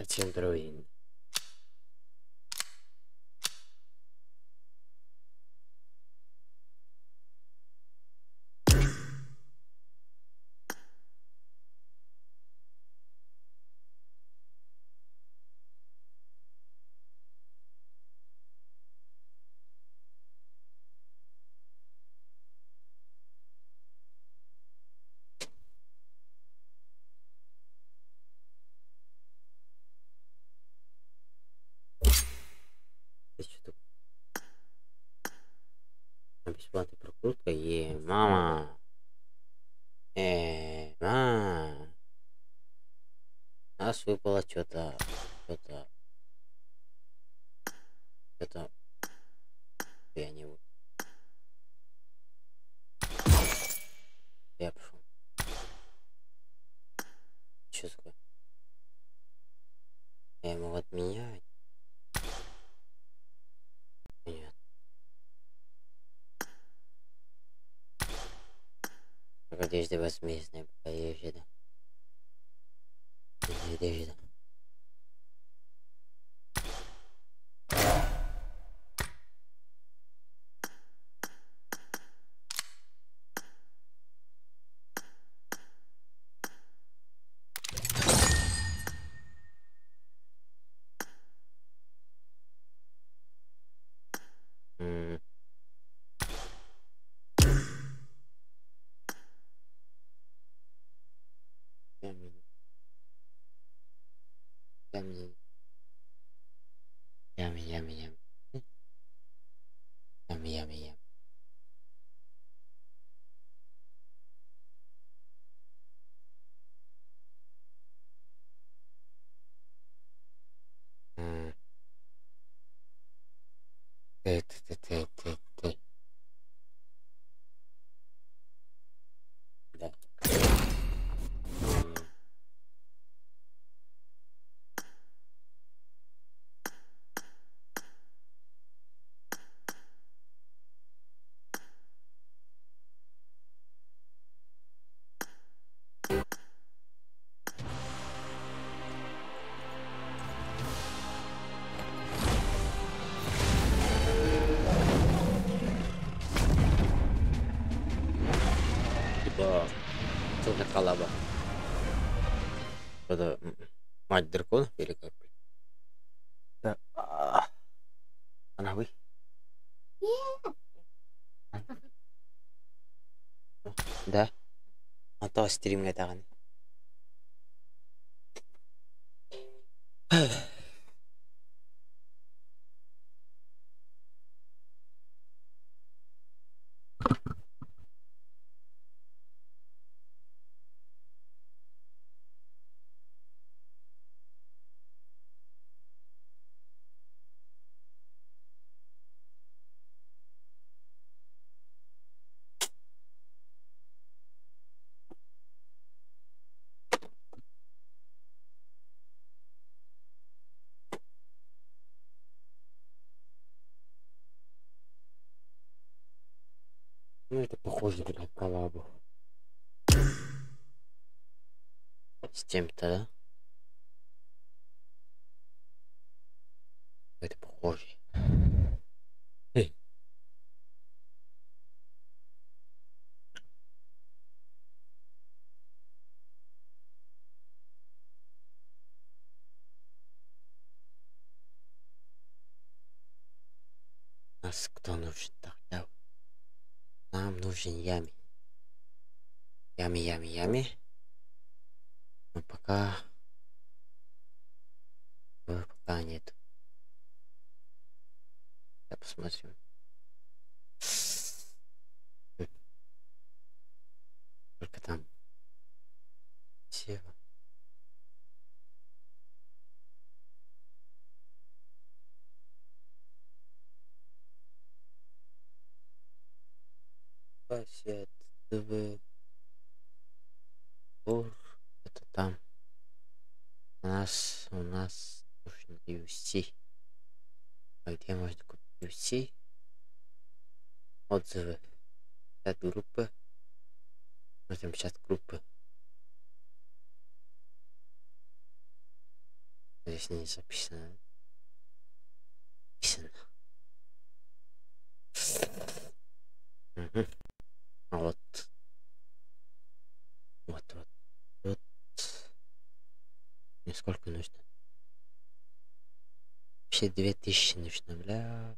Android. Бесплатная прокрутка. Мама. Мама. У нас выпало что-то. Я не буду. Я пошел. Что такое? Я ему отменять. Нет. Одежда возмездная. Одежда. Одежда. Yummy. Ты. Да. Типа, целая коллаба. Это мать драконов или как? Да. Она вы? Да. А то стримге тагын. Ну это похоже на коллабу. С тем-то, да? Это похоже. Нас кто нужен тогда? Нам нужен Ями. Ями. Но пока нет. Я посмотрим. Только там. Все. Пасет. Это там. У нас нужно UFC. А где можно купить UFC? Отзывы. Чат группы. Смотрим чат группы. Здесь не записано. Мгм. А вот. Тут. Мне сколько нужно? Вообще 2000 нужно, бля.